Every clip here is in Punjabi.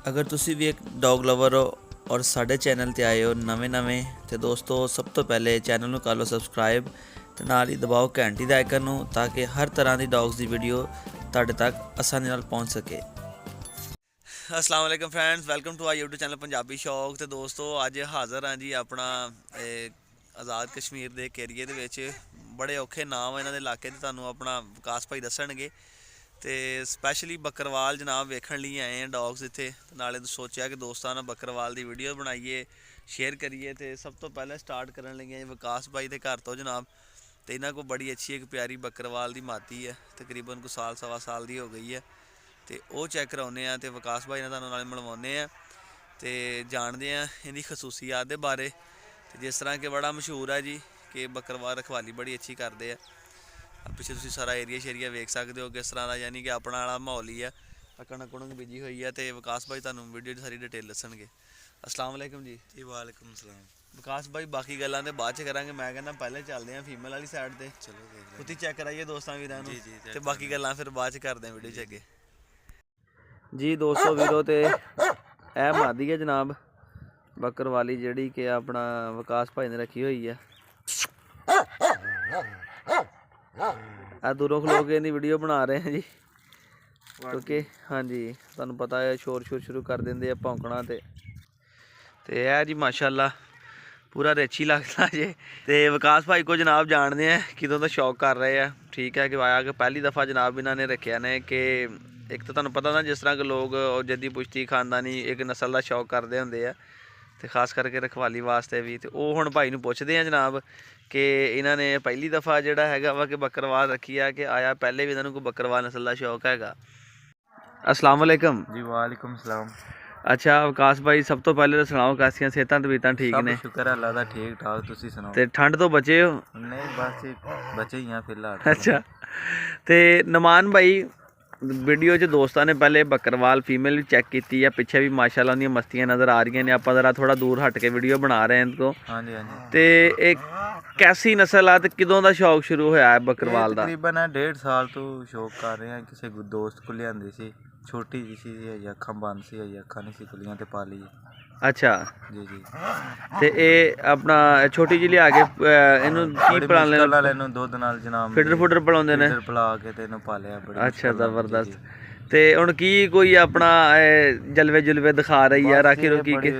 अगर तुसी भी एक डॉग लवर हो और साढ़े चैनल ते आए हो नवें तो दोस्तों सब तो पहले चैनल ਨੂੰ ਕਰ ਲਓ ਸਬਸਕ੍ਰਾਈਬ ਤੇ ਨਾਲ ਹੀ ਦਬਾਓ ਘੰਟੀ ਦਾ ਆਈਕਨ ਨੂੰ ਤਾਂ ਕਿ ਹਰ ਤਰ੍ਹਾਂ ਦੀ ਡੌਗਸ ਦੀ ਵੀਡੀਓ ਤੁਹਾਡੇ ਤੱਕ ਆਸਾਨੀ ਨਾਲ ਪਹੁੰਚ ਸਕੇ। अस्सलाम वालेकुम friends, welcome to our YouTube channel Punjabi Shauk. तो दोस्तों अज हाज़र हाँ जी अपना आज़ाद कश्मीर के एक एरिए के बड़े औखे नाम इन्हों के इलाके के तुहानूं अपना विकास भाई दसणगे। तो स्पैशली बकरवाल जनाब वेखण लिए आए हैं डॉग्स इत्थे, नाले सोचा कि दोस्तों नाल बकरवाल की वीडियो बनाइए शेयर करिए। तो सब तो पहले स्टार्ट करन लगे विकास भाई के घर तो जनाब। तो इन्हों को बड़ी अच्छी एक प्यारी बकरवाल की माती है, तकरीबन को साल सवा साल की हो गई है। तो वो चैक कराने तो विकास भाई ने तुहानूं नाल मिलवाने तो जानते हैं इनकी खसूसियात के बारे। तो जिस तरह कि बड़ा मशहूर है जी कि बकरवाल रखवाली बड़ी अच्छी करते हैं। पिछले तुसीं सारा एरिया शेरिया वेख सकते हो किस तरह का, यानी कि अपना वाला माहौल ही है। कणक कुणक बीजी हुई है। तो विकास भाई तुहानूं वीडियो की सारी डिटेल दसणगे। अस्सलाम वालेकुम जी। जी वालेकुम सलाम। विकास भाई बाकी गल्लां ते बाद च करांगे, मैं कहना पहले चलते हैं फीमेल वाली साइड ते। चलो देख लें। उत्ती चैक कराइए दोस्तां वीरां नूं जी जी ते बाकी गल्लां फिर बाद च करदे हैं वीडियो च अगे। जी जी। 200 वीरो तो यह मादी है जनाब बकरवाली जी कि अपना विकास भाई ने रखी हुई है। दूरों खलो के इनकी वीडियो बना रहे हैं जी क्योंकि हाँ जी तुहानूं पता है शोर शोर शुरू कर देंगे भौंकना। तो यह जी माशाअल्लाह पूरा रिच ही लगता जे। तो विकास भाई को जनाब जानते हैं कितों का शौक कर रहे हैं। ठीक है कि आया कि पहली दफ़ा जनाब इन्होंने रखे ने कि एक तो तुहानूं पता ना जिस तरह के लोग जद्दी पुश्ती खानदानी एक नस्ल का शौक करते होंगे है, तो खास करके रखवाली वास्ते भी। तो वो हुण भाई नूं पुछदे हैं जनाब कि इन्होंने पहली दफ़ा जिहड़ा हैगा वा कि बकरवाल रखी है कि आया पहले भी इन्होंने कोई बकरवाल नस्ल का शौक हैगा। अस्सलाम वालेकुम जी वालेकुम सलाम। अच्छा विकास भाई सब तो पहले तो सुनाओ कैसियां सेहतां तबीयतां ठीक सब ने? शुक्र है अल्लाह दा, ठीक ठाक। तुसी सुनाओ। ते ठंड तो बचे हो? नहीं बस बचे ही हैं फिलहाल। अच्छा तो नमान भाई वीडियो च दोस्तों ने पहले बकरवाल फीमेल भी चैक की है, पिछे भी माशाल्लाह उन्दियां मस्तियां नज़र आ रही ने। आप जरा थोड़ा दूर हट के वीडियो बना रहे हैं इनको। हाँ जी हाँ जी। तो एक कैसी नस्ल है तो किदों का शौक शुरू होया है बकरवाल का? तकरीबन 1.5 साल तो शौक कर रहे हैं। किसी दोस्त को लियांदी सी, छोटी जी सी, अखां बंद सी, अखां नहीं सी खुलियां ते पाली। अच्छा जी जी। तो ये अपना छोटी जी लिया के इनू की पिलाने इन्हूं दुध नाल जनाब फीडर फुडर पिलाउंदे ने? फीडर पिला के ते इन्हूं पालिया बड़ी। अच्छा जबरदस्त। तो हुण की कोई अपना जलवे जुलवे दिखा रही है राखी रूखी के?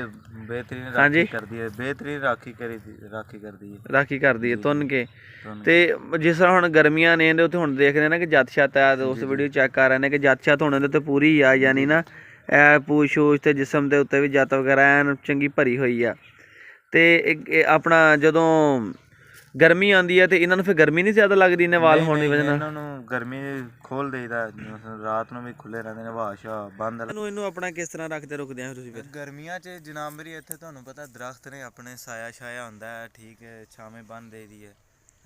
बेहतरीन हाँ जी राखी कर दी है, बेहतरीन राखी कर दी है। राखी कर दी है तुन के। तो जिस तरह हुण गर्मियां ने तो हुण देख रहे हैं ना कि जत छत है, तो उस वीडियो चेक कर रहे हैं कि जत छत होने तो पूरी ही आ, यानी ना पूछ छूछ ते जिसम के उत्ते भी जत वगैरह एन चंगी भरी हुई है। तो अपना जदों गर्मी आती है तो इन्होंने फिर गर्मी नहीं ज़्यादा लगती इन्हें वाल होने की वजह नाल? गर्मी खोल देईदा, रात ਨੂੰ भी खुले रहते हैं, हवा शवा बंद। ਇਹਨੂੰ ਆਪਣਾ ਕਿਸ ਤਰ੍ਹਾਂ ਰੱਖਦੇ ਰੁਕਦੇ ਆ ਤੁਸੀਂ ਫਿਰ? गर्मियां 'ਚ जनाब मेरी ਇੱਥੇ ਤੁਹਾਨੂੰ पता दरख्त ने अपने साया छाया ਹੁੰਦਾ है, ठीक है, छावें बन देदी है।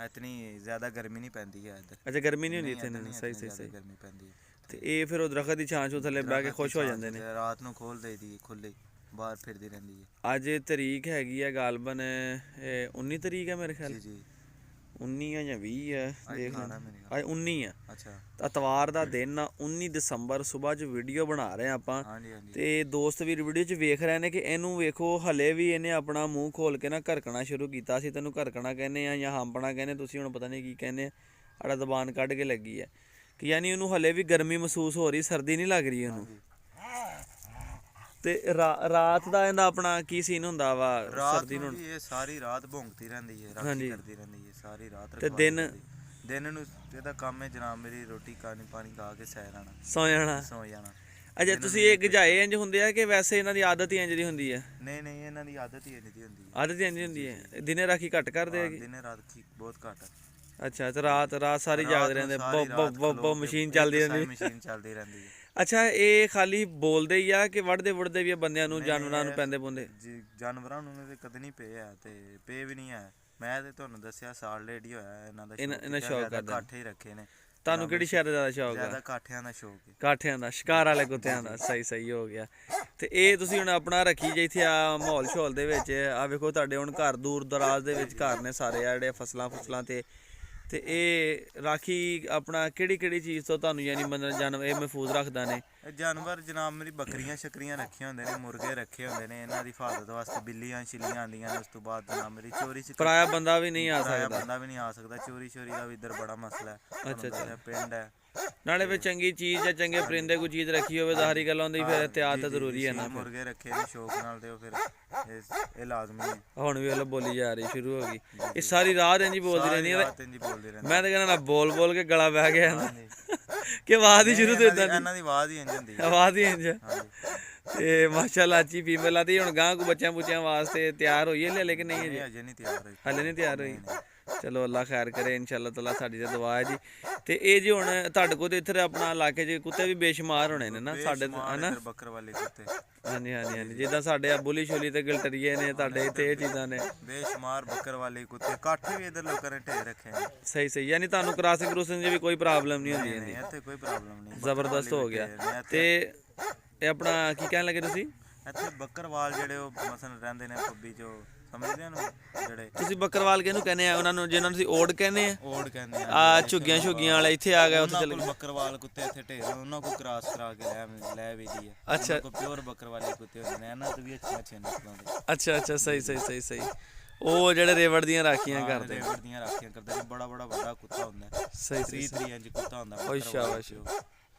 इतनी ज़्यादा गर्मी नहीं पैंदी है इधर। ਅੱਛਾ ਗਰਮੀ ਨਹੀਂ ਹੁੰਦੀ ਇੱਥੇ ਇਹਨਾਂ ਸਹੀ ਸਹੀ ਸਹੀ। गर्मी पैंदी है ਤੇ ਇਹ ਫਿਰ ਉਹ ਦਰਖਤ ਦੀ ਛਾਂ ਛੂ ਥੱਲੇ ਬਹਿ ਕੇ ਖੁਸ਼ ਹੋ ਜਾਂਦੇ ਨੇ? रात ਨੂੰ खोल देदी है, खुले बाहर फिरदी रहंदी है। ਅੱਜ ਤਰੀਕ ਹੈਗੀ ਹੈ ਗਾਲਬਨ 19 ਤਰੀਕ ਹੈ ਮੇਰੇ ਖਿਆਲ। जी जी 19 ਹੈ ਜਾਂ 20 ਹੈ ਦੇਖ ਲੈਣਾ। ਅੱਜ 19 ਹੈ। अच्छा ਐਤਵਾਰ ਦਾ ਦਿਨ ਆ 19 ਦਸੰਬਰ ਸਵੇਰ 'ਚ ਵੀਡੀਓ ਬਣਾ ਰਹੇ ਆ ਆਪਾਂ। हाँ जी हाँ जी। ਤੇ ਦੋਸਤ ਵੀਰ ਵੀਡੀਓ 'ਚ ਵੇਖ ਰਹੇ ਨੇ ਕਿ ਇਹਨੂੰ ਵੇਖੋ ਹਲੇ ਵੀ ਇਹਨੇ ਆਪਣਾ ਮੂੰਹ ਖੋਲ ਕੇ ਨਾ ਘਰਕਣਾ ਸ਼ੁਰੂ ਕੀਤਾ ਸੀ। ਤੈਨੂੰ ਘਰਕਣਾ ਕਹਿੰਦੇ ਆ ਜਾਂ ਹੰਪਣਾ ਕਹਿੰਦੇ, ਤੁਸੀਂ ਹੁਣ ਪਤਾ ਨਹੀਂ ਕੀ ਕਹਿੰਦੇ ਆ। ਆੜਾ ਜ਼ਬਾਨ ਕੱਢ ਕੇ ਲੱਗੀ ਹੈ ਕਿ ਯਾਨੀ ਉਹਨੂੰ ਹਲੇ ਵੀ ਗਰਮੀ ਮਹਿਸੂਸ ਹੋ ਰਹੀ, ਸਰਦੀ ਨਹੀਂ ਲੱਗ ਰਹੀ ਉਹਨੂੰ। ਤੇ ਰਾਤ ਦਾ ਇਹਦਾ ਆਪਣਾ ਕੀ ਸੀਨ ਹੁੰਦਾ ਵਾ ਸਰਦੀ ਨੂੰ? ਇਹ ਸਾਰੀ ਰਾਤ ਭੌਂਕਦੀ ਰਹਿੰਦੀ ਹੈ, ਰਾਖੀ ਕਰਦੀ ਰਹਿੰਦੀ ਹੈ ਸਾਰੀ ਰਾਤ। ਤੇ ਦਿਨ ਨੂੰ ਇਹਦਾ ਕੰਮ ਹੈ ਜਨਾਬ ਮੇਰੀ ਰੋਟੀ ਪਾਣੀ ਖਾ ਕੇ ਸੌ ਜਾਣਾ। ਸੌ ਜਾਣਾ। ਅੱਛਾ ਤੁਸੀਂ ਇਹ ਗਜਾਏ ਇੰਜ ਹੁੰਦੇ ਆ ਕਿ ਵੈਸੇ ਇਹਨਾਂ ਦੀ ਆਦਤ ਹੀ ਇੰਜ ਦੀ ਹੁੰਦੀ ਹੈ? ਨਹੀਂ ਨਹੀਂ ਇਹਨਾਂ ਦੀ ਆਦਤ ਹੀ ਇੰਜ ਦੀ ਹੁੰਦੀ ਹੈ। ਆਦਤ ਹੀ ਇੰਜ ਦੀ ਹੁੰਦੀ ਹੈ। ਦਿਨੇ ਰਾਖੀ ਘੱਟ ਕਰਦੇ ਹੈਗੇ? ਦਿਨੇ ਰਾਤ ਬਹੁਤ ਘੱਟ। ਅੱਛਾ ਤੇ ਰਾਤ ਸਾਰੀ ਜਾਗਦੇ ਰਹਿੰਦੇ? ਬੋ ਮਸ਼ੀਨ ਚੱਲਦੀ ਰਹਿੰਦੀ? ਮਸ਼ੀਨ ਚੱਲਦੀ ਰਹਿੰਦੀ ਹੈ। ਅੱਛਾ ਇਹ ਖਾਲੀ ਬੋਲਦੇ ਹੀ ਆ ਕਿ ਵੜਦੇ ਵੁੜਦੇ ਵੀ ਆ ਬੰਦਿਆਂ ਨੂੰ, ਜਾਨਵਰਾਂ ਨੂੰ ਪੈਂਦੇ ਪੁੰਦੇ? ਜੀ ਜਾਨਵਰਾਂ ਨੂੰ ਤੇ ਕਦੇ ਨਹੀਂ ਪਏ ਆ ਤੇ ਪਏ ਵੀ ਨਹੀਂ ਆ। ਮੈਂ ਤੇ ਤੁਹਾਨੂੰ ਦੱਸਿਆ ਸਾਲ ਡੇਢ ਹੀ ਹੋਇਆ ਇਹਨਾਂ ਦਾ ਸ਼ੌਕ ਕਰਦਾ। ਕਾਠੇ ਹੀ ਰੱਖੇ ਨੇ। ਤੁਹਾਨੂੰ ਕਿਹੜੀ ਸ਼ਹਿਰ ਦਾ ਜ਼ਿਆਦਾ ਸ਼ੌਕ ਆ? ਜ਼ਿਆਦਾ ਕਾਠਿਆਂ ਦਾ ਸ਼ੌਕ ਹੈ। ਕਾਠਿਆਂ ਦਾ, ਸ਼ਿਕਾਰ ਵਾਲੇ ਕੁੱਤਿਆਂ ਦਾ। ਸਹੀ ਹੋ ਗਿਆ। ਤੇ ਇਹ ਤੁਸੀਂ ਹੁਣ ਆਪਣਾ ਰੱਖੀ ਜੇ ਇੱਥੇ ਆ ਮਾਹੌਲ ਸ਼ੌਲ ਦੇ ਵਿੱਚ। ਆ ਵੇਖੋ ਤੁਹਾਡੇ ਹੁਣ ਘਰ ਦੂਰ ਦਰਾਜ਼ ਦੇ ਵਿੱਚ ਘਰ ਨੇ ਸਾਰੇ ਆ ਜਿਹੜੇ ਫਸਲਾਂ ਤੇ ਤੇ ਇਹ ਰਾਖੀ ਆਪਣਾ ਕਿਹੜੀ ਚੀਜ਼ ਤੋਂ ਤੁਹਾਨੂੰ ਯਾਨੀ ਮਤਲਬ ਜਾਨਵਰ ਇਹ ਮਹਿਫੂਜ਼ ਰੱਖਦਾ ਨੇ? ਇਹ ਜਾਨਵਰ ਜਨਾਬ ਮੇਰੀ ਬੱਕਰੀਆਂ ਸ਼ੱਕਰੀਆਂ ਰੱਖੀਆਂ ਹੁੰਦੇ ਨੇ, ਮੁਰਗੇ ਰੱਖੇ ਹੁੰਦੇ ਨੇ, ਇਹਨਾਂ ਦੀ ਹਿਫਾਜ਼ਤ ਵਾਸਤੇ ਬਿੱਲੀਆਂ ਛਿੱਲੀਆਂ ਆਉਂਦੀਆਂ ਨੇ। ਉਸ ਤੋਂ ਬਾਅਦ ਜਨਾਬ ਮੇਰੀ ਚੋਰੀ ਪਰਾਇਆ ਬੰਦਾ ਵੀ ਨਹੀਂ ਆ ਪਰਾਇਆ ਸਕਦਾ। ਬੰਦਾ ਵੀ ਨਹੀਂ ਆ ਸਕਦਾ। ਚੋਰੀ ਦਾ ਵੀ ਇੱਧਰ ਬੜਾ ਮਸਲਾ ਹੈ। ਅੱਛਾ ਅੱਛਾ ਪਿੰਡ ਹੈ ਨਾਲੇ ਫਿਰ ਚੰਗੀ ਚੀਜ਼ ਜਾਂ ਚੰਗੇ ਪਰਿੰਦੇ ਕੋਈ ਚੀਜ਼ ਰੱਖੀ ਹੋਵੇ ਤਾਂ ਹਰੀ ਗੱਲ ਹੁੰਦੀ ਫਿਰ ਇhtiyat ਤਾਂ ਜ਼ਰੂਰੀ ਹੈ ਨਾ। ਮੁਰਗੇ ਰੱਖੇ ਨੇ ਸ਼ੌਕ ਨਾਲ ਤੇ ਉਹ ਫਿਰ ਇਹ ਲਾਜ਼ਮੀ ਹੈ। ਹੁਣ ਵੀ ਉਹ ਬੋਲੀ ਜਾ ਰਹੀ ਸ਼ੁਰੂ ਹੋ ਗਈ। ਇਹ ਸਾਰੀ ਰਾਤ ਇੰਝ ਬੋਲਦੀ ਰਹਿੰਦੀ ਹੈ। ਮੈਂ ਤਾਂ ਕਹਿੰਦਾ ਨਾ ਬੋਲ ਕੇ ਗਲਾ ਬਹਿ ਗਿਆ ਨਾ ਕਿ ਆਵਾਜ਼ ਹੀ ਸ਼ੁਰੂ ਤੋਂ ਇਦਾਂ ਦੀ। ਇਹਨਾਂ ਦੀ ਆਵਾਜ਼ ਹੀ ਇੰਝ ਹੁੰਦੀ ਹੈ। ਆਵਾਜ਼ ਹੀ ਇੰਝ। ਤੇ ਮਾਸ਼ਾਅੱਲਾ ਅੱਛੀ ਫੀਮੇਲ ਆ। ਤੇ ਹੁਣ ਗਾਂ ਕੋ ਬੱਚਿਆਂ ਵਾਸਤੇ ਤਿਆਰ ਹੋਈ ਹੈ ਲੇਕਿਨ ਨਹੀਂ ਹੈ ਅਜੇ ਨਹੀਂ ਤਿਆਰ ਹੋਈ। ਹਲੇ ਨਹੀਂ ਤਿਆਰ ਹੋਈ। ਚਲੋ ਅੱਲਾ ਖੈਰ ਕਰੇ ਇਨਸ਼ਾਅੱਲਾ ਤਾਲਾ, ਸਾਡੀ ਤਾਂ ਦੁਆ ਹੈ ਜੀ। ਤੇ ਇਹ ਜੀ ਹੁਣ ਤੁਹਾਡੇ ਕੋਲ ਤੇ ਇੱਥੇ ਆਪਣਾ ਇਲਾਕੇ 'ਚ ਕੁੱਤੇ ਵੀ ਬੇਸ਼ੁਮਾਰ ਹੋਣੇ ਨੇ ਨਾ ਸਾਡੇ ਹਨਾ? ਬੱਕਰਵਾਲੀ ਕੁੱਤੇ ਹਾਂਜੀ ਜਿੱਦਾਂ ਸਾਡੇ ਬੁਲੀ ਛੋਲੀ ਤੇ ਗਲਟਰੀਏ ਨੇ, ਤੁਹਾਡੇ ਇੱਥੇ ਇਹ ਚੀਜ਼ਾਂ ਨੇ ਬੇਸ਼ੁਮਾਰ ਬੱਕਰਵਾਲੀ ਕੁੱਤੇ। ਕੱਠ ਵੀ ਇੱਧਰ ਲੋਕਾਂ ਨੇ ਢੇਰ ਰੱਖੇ ਨੇ। ਸਹੀ ਯਾਨੀ ਤੁਹਾਨੂੰ ਕ੍ਰਾਸਿੰਗ 'ਚ ਵੀ ਕੋਈ ਪ੍ਰੋਬਲਮ ਨਹੀਂ ਹੁੰਦੀ ਇਹਦੀ? ਇੱਥੇ ਕੋਈ ਪ੍ਰੋਬਲਮ ਨਹੀਂ। ਜ਼ਬਰਦਸਤ ਹੋ ਗਿਆ। ਤੇ ਇਹ ਆਪਣਾ ਕੀ ਕਹਿਣ ਲੱਗੇ ਤੁਸੀਂ? ਇੱਥੇ ਬੱਕਰਵਾਲ ਜਿਹੜੇ ਉਹ ਮਸਲ ਰਹਿੰਦੇ ਨੇ ਪੱਬੀ 'ਚ, ਸਮਝਦੇ ਹੋ ਜਿਹੜੇ ਤੁਸੀਂ ਬੱਕਰਵਾਲ ਕਿਹਨੂੰ ਕਹਿੰਦੇ ਆ? ਉਹਨਾਂ ਨੂੰ ਜਿਹਨਾਂ ਨੂੰ ਤੁਸੀਂ ਓੜ ਕਹਿੰਦੇ ਆ? ਓੜ ਕਹਿੰਦੇ ਆ ਝੁੱਗੀਆਂ ਵਾਲੇ ਇੱਥੇ ਆ ਗਏ ਉੱਥੇ ਚਲੇ ਗਏ। ਬੱਕਰਵਾਲ ਕੁੱਤੇ ਇੱਥੇ ਢੇਰ, ਉਹਨਾਂ ਕੋਲ ਕ੍ਰਾਸ ਕਰਾ ਕੇ ਲੈ ਵੀ ਦੀ ਹੈ। ਅੱਛਾ ਕੋ ਪਿਓਰ ਬੱਕਰਵਾਲੇ ਕੁੱਤੇ ਹੁੰਦੇ ਨੇ, ਇਹਨਾਂ ਤੋਂ ਵੀ ਅੱਛੇ ਨਸਲਾਂ ਦੇ। ਅੱਛਾ ਸਹੀ। ਉਹ ਜਿਹੜੇ ਰੇਵੜ ਦੀਆਂ ਰਾਖੀਆਂ ਕਰਦੇ ਰੇਵੜ ਦੀਆਂ ਰਾਖੀਆਂ ਕਰਦੇ ਨੇ। ਬੜਾ ਵੱਡਾ ਕੁੱਤਾ ਹੁੰਦਾ ਹੈ। ਸਹੀ 3 ਇੰਚ ਕੁੱਤਾ ਹੁੰਦਾ ਓਏ ਸ਼ਾਬਾਸ਼।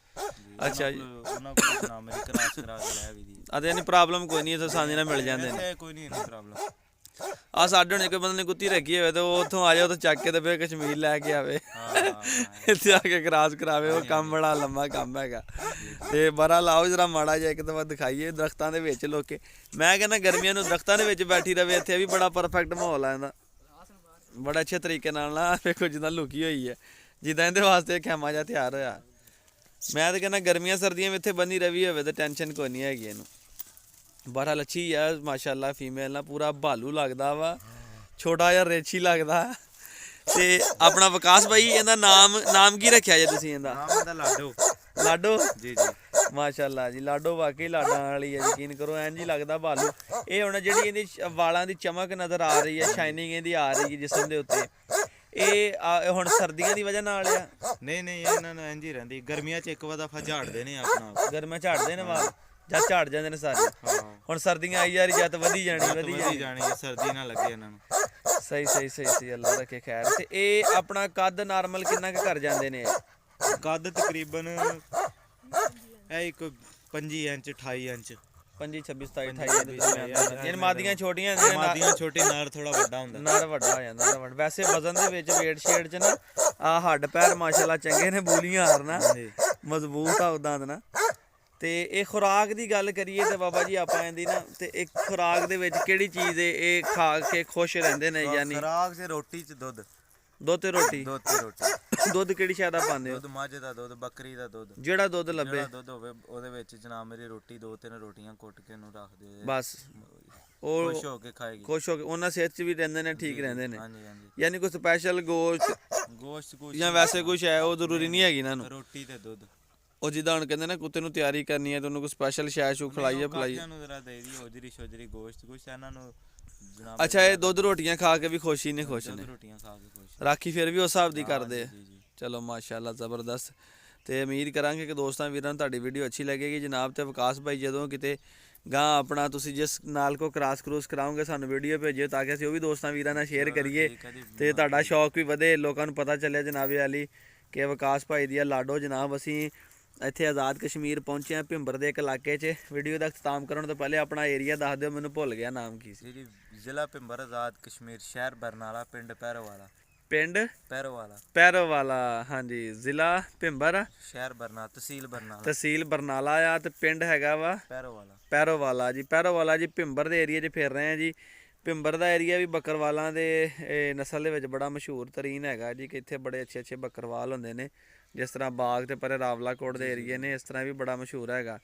ਅੱਛਾ ਜੀ ਉਹਨਾਂ ਕੋਲ ਨਾਮ ਹੈ ਕ੍ਰਾਸ ਕਰਾ ਕੇ ਲੈ ਵੀ ਦੀ। ਅਦੇ ਨਹੀਂ ਪ੍ਰੋਬਲਮ ਕੋਈ ਨਹੀਂ, ਇੱਥੇ ਆਸਾਨੀ ਨਾਲ ਮਿਲ ਜਾਂਦੇ ਨੇ। ਕੋਈ ਨਹੀਂ ਪ੍ਰੋਬਲਮ। ਆ ਸਾਡੇ ਹੁਣ ਕੋਈ ਬੰਦੇ ਨੇ ਕੁੱਤੀ ਰੱਖੀ ਹੋਵੇ ਤੇ ਉਹ ਉੱਥੋਂ ਆ ਜਾਏ ਉੱਥੋਂ ਚੱਕ ਕੇ ਤੇ ਫਿਰ ਕਸ਼ਮੀਰ ਲੈ ਕੇ ਆਵੇ ਇੱਥੇ ਆ ਕੇ ਕ੍ਰਾਸ ਕਰਾਵੇ। ਉਹ ਕੰਮ ਬੜਾ ਲੰਮਾ ਕੰਮ ਹੈਗਾ। ਤੇ ਬਰਾ ਲਾਓ ਜਰਾ ਮਾੜਾ ਜਿਹਾ ਇੱਕ ਦਫਾ ਦਿਖਾਈਏ ਦਰਖਤਾਂ ਦੇ ਵਿੱਚ ਲੋਕੇ। ਮੈਂ ਕਹਿੰਦਾ ਗਰਮੀਆਂ ਨੂੰ ਦਰਖਤਾਂ ਦੇ ਵਿੱਚ ਬੈਠੀ ਰਵੇ। ਇੱਥੇ ਵੀ ਬੜਾ ਪਰਫੈਕਟ ਮਾਹੌਲ ਆ ਇਹਦਾ, ਬੜਾ ਅੱਛੇ ਤਰੀਕੇ ਨਾਲ ਨਾ। ਵੇਖੋ ਜਿੱਦਾਂ ਲੁਕੀ ਹੋਈ ਹੈ, ਜਿੱਦਾਂ ਇਹਦੇ ਵਾਸਤੇ ਖੈਮਾ ਜਿਹਾ ਤਿਆਰ ਹੋਇਆ। ਮੈਂ ਤਾਂ ਕਹਿੰਦਾ ਗਰਮੀਆਂ ਸਰਦੀਆਂ ਵਿੱਚ ਇੱਥੇ ਬੰਨੀ ਰਵੀ ਹੋਵੇ ਤਾਂ ਟੈਨਸ਼ਨ ਕੋਈ ਨਹੀਂ ਹੈਗੀ ਇਹਨੂੰ। ਬੜਾ ਅੱਛੀ ਆ ਮਾਸ਼ਾਅੱਲਾ। ਫੀਮੇਲ ਨਾ ਪੂਰਾ ਭਾਲੂ ਲੱਗਦਾ ਵਾ, ਛੋਟਾ ਜਿਹਾ ਰੇਛੀ ਲੱਗਦਾ। ਤੇ ਆਪਣਾ ਵਿਕਾਸ ਭਾਈ ਇਹਦਾ ਨਾਮ ਕੀ ਰੱਖਿਆ ਜੇ ਤੁਸੀਂ? ਇਹਦਾ ਨਾਮ ਇਹਦਾ ਲਾਡੋ ਜੀ। ਮਾਸ਼ਾਅੱਲਾ ਜੀ ਲਾਡੋ ਵਾਕਈ ਲਾਡਾਂ ਵਾਲੀ ਹੈ, ਯਕੀਨ ਕਰੋ ਇੰਝ ਹੀ ਲੱਗਦਾ ਭਾਲੂ। ਇਹ ਹੁਣ ਜਿਹੜੀ ਇਹਦੀ ਵਾਲਾਂ ਦੀ ਚਮਕ ਨਜ਼ਰ ਆ ਰਹੀ ਹੈ, ਸ਼ਾਈਨਿੰਗ ਇਹਦੀ ਆ ਰਹੀ ਹੈ ਜਿਸਮ ਦੇ ਉੱਤੇ, ਇਹ ਹੁਣ ਸਰਦੀਆਂ ਦੀ ਵਜ੍ਹਾ ਨਾਲ ਆ? ਨਹੀਂ ਇਹਨਾਂ ਨੂੰ ਇੰਝ ਹੀ ਰਹਿੰਦੀ। ਗਰਮੀਆਂ 'ਚ ਇੱਕ ਵਾਰ ਦਫਾ ਝਾੜਦੇ ਨੇ ਆਪਣਾ। ਗਰਮੀਆਂ ਝਾੜਦੇ ਨੇ ਵਾਲ ਜਾਂ ਝਾੜ ਜਾਂਦੇ ਨੇ ਸਾਰੇ? ਹੁਣ ਸਰਦੀਆਂ ਆਈ ਜਾ ਰਹੀ ਜਾਂ ਤਾਂ ਵਧੀ ਜਾਣੀ ਸਰਦੀ ਨਾ ਲੱਗੇ ਇਹਨਾਂ ਨੂੰ। ਸਹੀ ਅੱਲਾ ਰੱਖੇ ਖੈਰ। ਤੇ ਇਹ ਆਪਣਾ ਕੱਦ ਨਾਰਮਲ ਕਿੰਨਾ ਕੁ ਕਰ ਜਾਂਦੇ ਨੇ? ਕੱਦ ਤਕਰੀਬਨ ਇਹ ਇੱਕ 25 ਇੰਚ 28 ਇੰਚ 25 26 27 28 ਇੰਚ। ਮਾਦੀਆਂ ਛੋਟੀਆਂ ਨੇ, ਮਾਦੀਆਂ ਛੋਟੀ, ਨਰ ਥੋੜਾ ਵੱਡਾ ਹੁੰਦਾ। ਨਰ ਵੱਡਾ ਹੋ ਜਾਂਦਾ। ਵੈਸੇ ਵਜ਼ਨ ਦੇ ਵਿੱਚ ਵੇਟ ਸ਼ੇਡ 'ਚ ਨਾ ਆ ਹੱਡ ਪੈਰ ਮਾਸ਼ਾਅੱਲਾ ਚੰਗੇ ਨੇ, ਬੂਲੀਆਂ ਹਾਰਨਾ ਮਜ਼ਬੂਤ ਆ ਉਦਾਂ ਦਾ ਨਾ। ਤੇ ਇਹ ਖੁਰਾਕ ਦੀ ਗੱਲ ਕਰੀਏ ਤੇ ਬਾਬਾ ਜੀ ਆਪਾਂ ਇਹਦੀ ਨਾ ਤੇ ਇੱਕ ਖੁਰਾਕ ਦੇ ਵਿੱਚ ਕਿਹੜੀ ਚੀਜ਼ ਇਹ ਖਾ ਕੇ ਖੁਸ਼ ਰਹਿੰਦੇ ਨੇ? ਯਾਨੀ ਖੁਰਾਕ 'ਚ ਰੋਟੀ 'ਚ ਦੁੱਧ ਤੇ ਰੋਟੀ। ਦੁੱਧ ਕਿਹੜੀ ਸ਼ਾਇਦ ਪਾਉਂਦੇ ਹੋ? ਦੁੱਧ ਮੱਝ ਦਾ ਦੁੱਧ, ਬੱਕਰੀ ਦਾ ਦੁੱਧ, ਜਿਹੜਾ ਦੁੱਧ ਲੱਭੇ। ਦੁੱਧ ਹੋਵੇ ਉਹਦੇ ਵਿੱਚ ਜਨਾਬ ਮੇਰੀ ਰੋਟੀ 2-3 ਰੋਟੀਆਂ ਕੁੱਟ ਕੇ ਇਹਨੂੰ ਰੱਖ ਦਿਓ, ਬਸ ਉਹ ਖੁਸ਼ ਹੋ ਕੇ ਖਾਏਗੀ। ਖੁਸ਼ ਹੋ ਕੇ ਉਹਨਾਂ ਸਿਹਤ 'ਚ ਵੀ ਰਹਿੰਦੇ ਨੇ, ਠੀਕ ਰਹਿੰਦੇ ਨੇ। ਹਾਂਜੀ ਯਾਨੀ ਕੋਈ ਸਪੈਸ਼ਲ ਗੋਸ਼ਤ ਜਾਂ ਵੈਸੇ ਕੁਛ ਹੈ ਉਹ ਜ਼ਰੂਰੀ ਨਹੀਂ ਹੈਗੀ ਇਹਨਾਂ ਨੂੰ? ਰੋਟੀ ਤੇ ਦੁੱਧ। ਉਹ ਜਿੱਦਾਂ ਹੁਣ ਕਹਿੰਦੇ ਨਾ ਕੁੱਤੇ ਨੂੰ ਤਿਆਰੀ ਕਰਨੀ ਹੈ ਤੇ ਉਹਨੂੰ ਕੋਈ ਸਪੈਸ਼ਲ ਸ਼ੂ ਖਿਲਾਈਏ ਨੂੰ ਜ਼ਰਾ ਦੇ ਦੀ ਹੋਜਰੀ ਸ਼ੋਜਰੀ ਗੋਸ਼ਤ ਕੁਛ ਇਹਨਾਂ ਨੂੰ ਜਨਾਬ। ਅੱਛਾ ਇਹ ਦੁੱਧ ਰੋਟੀਆਂ ਖਾ ਕੇ ਵੀ ਖੁਸ਼ ਨੇ? ਰੋਟੀਆਂ ਖਾ ਕੇ ਖੁਸ਼। ਰਾਖੀ ਫਿਰ ਵੀ ਉਸ ਹਿਸਾਬ ਦੀ ਕਰਦੇ ਆ? ਚਲੋ ਮਾਸ਼ਾਅੱਲਾ ਜ਼ਬਰਦਸਤ। ਤੇ ਉਮੀਦ ਕਰਾਂਗੇ ਕਿ ਦੋਸਤਾਂ ਵੀਰਾਂ ਨੂੰ ਤੁਹਾਡੀ ਵੀਡੀਓ ਅੱਛੀ ਲੱਗੇਗੀ ਜਨਾਬ। ਤੇ ਵਿਕਾਸ ਭਾਈ ਜਦੋਂ ਕਿਤੇ ਗਾਂ ਆਪਣਾ ਤੁਸੀਂ ਜਿਸ ਨਾਲ ਕੋ ਕ੍ਰਾਸ ਕਰਾਓਗੇ ਸਾਨੂੰ ਵੀਡੀਓ ਭੇਜਿਓ ਤਾਂ ਕਿ ਅਸੀਂ ਉਹ ਵੀ ਦੋਸਤਾਂ ਵੀਰਾਂ ਨਾਲ ਸ਼ੇਅਰ ਕਰੀਏ ਤੇ ਤੁਹਾਡਾ ਸ਼ੌਕ ਵੀ ਵਧੇ, ਲੋਕਾਂ ਨੂੰ ਪਤਾ ਚੱਲਿਆ ਜਨਾਬੇ ਵਾਲੀ ਕਿ ਵਿਕਾਸ ਭਾਈ ਦੀ ਆ ਲਾਡੋ। ਜਨਾਬ ਅਸੀਂ ਇੱਥੇ ਆਜ਼ਾਦ ਕਸ਼ਮੀਰ ਪਹੁੰਚੇ ਹਾਂ, ਭਿੰਬਰ ਦੇ ਇੱਕ ਇਲਾਕੇ 'ਚ। ਵੀਡੀਓ ਦਾ ਅਖਤਾਮ ਕਰਨ ਤੋਂ ਪਹਿਲੇ ਆਪਣਾ ਏਰੀਆ ਦੱਸ ਦਿਓ, ਮੈਨੂੰ ਭੁੱਲ ਗਿਆ ਨਾਮ ਕੀ ਸੀ? ਜ਼ਿਲ੍ਹਾ ਭਿੰਬਰ, ਆਜ਼ਾਦ ਕਸ਼ਮੀਰ, ਸ਼ਹਿਰ ਬਰਨਾਲਾ, ਪਿੰਡ ਪੈਰੋਵਾਲਾ। ਪਿੰਡ ਪੈਰੋਵਾਲਾ ਹਾਂਜੀ। ਜ਼ਿਲ੍ਹਾ ਭਿੰਬਰ, ਸ਼ਹਿਰ ਬਰਨਾਲਾ, ਤਹਿਸੀਲ ਬਰਨਾਲਾ ਆ ਤੇ ਪਿੰਡ ਹੈਗਾ ਵਾ ਪੈਰੋਵਾਲਾ ਜੀ। ਪੈਰੋਵਾਲਾ ਜੀ ਭਿੰਬਰ ਦੇ ਏਰੀਆ 'ਚ ਫਿਰ ਰਹੇ ਆ ਜੀ। ਭਿੰਬਰ ਦਾ ਏਰੀਆ ਵੀ ਬੱਕਰਵਾਲਾਂ ਦੇ ਨਸਲ ਦੇ ਵਿੱਚ ਬੜਾ ਮਸ਼ਹੂਰ ਤਰੀਨ ਹੈਗਾ ਜੀ ਕਿ ਇੱਥੇ ਬੜੇ ਅੱਛੇ ਬੱਕਰਵਾਲ ਹੁੰਦੇ ਨੇ। ਜਿਸ ਤਰ੍ਹਾਂ ਬਾਗ ਤੇ ਪਰੇ ਰਾਵਲਾ ਕੋਟ ਦੇ ਏਰੀਏ ਨੇ, ਇਸ ਤਰ੍ਹਾਂ ਵੀ ਬੜਾ ਮਸ਼ਹੂਰ ਹੈਗਾ।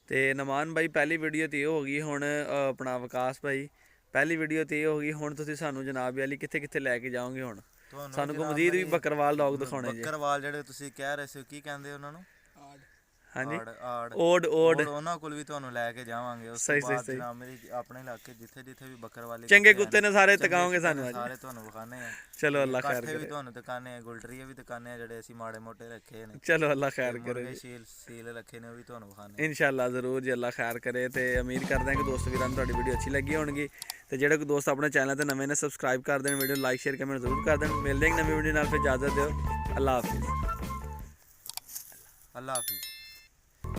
ਤੇ ਨਮਾਨ ਬਾਈ ਪਹਿਲੀ ਵੀਡੀਓ ਤੇ ਇਹ ਹੋ ਗਈ। ਹੁਣ ਆਪਣਾ ਵਿਕਾਸ ਭਾਈ ਪਹਿਲੀ ਵੀਡੀਓ ਤੇ ਇਹ ਹੋ ਗਈ। ਹੁਣ ਤੁਸੀਂ ਸਾਨੂੰ ਜਨਾਬ ਵਾਲੀ ਕਿੱਥੇ ਲੈ ਕੇ ਜਾਓਗੇ? ਹੁਣ ਸਾਨੂੰ ਕੋ ਮਜ਼ੀਦ ਵੀ ਬੱਕਰਵਾਲ ਡੌਗ ਦਿਖਾਉਣੇ ਜੀ। ਬੱਕਰਵਾਲ ਜਿਹੜੇ ਤੁਸੀਂ ਕਹਿ ਰਹੇ ਸੀ ਕੀ ਕਹਿੰਦੇ ਉਹਨਾਂ ਨੂੰ? ਹਾਂਜੀ ਆੜ ਓਡ ਉਹਨਾਂ ਕੋਲ ਵੀ ਤੁਹਾਨੂੰ ਲੈ ਕੇ ਜਾਵਾਂਗੇ। ਉਸ ਤੋਂ ਬਾਅਦ ਜਨਾਬ ਮੇਰੀ ਆਪਣੇ ਇਲਾਕੇ ਜਿੱਥੇ ਜਿੱਥੇ ਵੀ ਬੱਕਰਵਾਲੀ ਚੰਗੇ ਕੁੱਤੇ ਕੁੱਤੇ ਹਨ, ਨੇ ਸਾਰੇ ਚੰਗੇ ਟਿਕਾਓਗੇ ਕੁੱਤੇ ਸਾਨੂੰ ਨੇ, ਅੱਜ। ਸਾਰੇ ਤੁਹਾਨੂੰ ਵਿਖਾਣੇ ਆ। ਚਲੋ ਅੱਲਾ ਖੈਰ ਕਾਠੇ ਵੀ ਕਰੇ। ਤੁਹਾਨੂੰ ਦਿਖਾਣੇ ਆ, ਗੁਲਟਰੀਏ ਵੀ ਦਿਖਾਣੇ ਆ ਜਿਹੜੇ ਅਸੀਂ ਮਾੜੇ ਮੋਟੇ ਰੱਖੇ ਨੇ, ਚਲੋ ਅੱਲਾ ਤੇ ਖੈਰ ਕਰੇ ਮੁਰਗੇ ਜੀ। ਸੀਲ ਰੱਖੇ ਨੇ, ਉਹ ਵੀ ਤੁਹਾਨੂੰ ਵਿਖਾਣੇ ਆ। ਇਨਸ਼ਾਅੱਲਾ ਜ਼ਰੂਰ ਜੀ, ਅੱਲਾ ਖੈਰ ਕਰੇ। ਤੇ ਉਮੀਦ ਕਰਦੇ ਹਾਂ ਕਿ ਦੋਸਤ ਵੀਰਾਂ ਨੂੰ ਤੁਹਾਡੀ ਵੀਡੀਓ ਅੱਛੀ ਲੱਗੀ ਹੋਣਗੀ। ਤੇ ਜਿਹੜੇ ਕੋਈ ਦੋਸਤ ਆਪਣੇ ਚੈਨਲ ਤੇ ਨਵੇਂ ਨੇ ਸਬਸਕ੍ਰਾਈਬ ਕਰ ਦੇਣ, ਵੀਡੀਓ ਲਾਈਕ ਸ਼ੇਅਰ ਕਮੈਂਟ ਜ਼ਰੂਰ ਕਰ ਦੇਣ। ਮਿਲਦੇ ਹਾਂ ਇੱਕ ਨਵੀਂ ਵੀਡੀਓ ਨਾਲ, ਫਿਰ ਇਜਾਜ਼ਤ ਦਿਓ। ਅੱਲਾ ਹਾਫਿਜ਼। ਅੱਲਾ ਹਾਫਿਜ਼।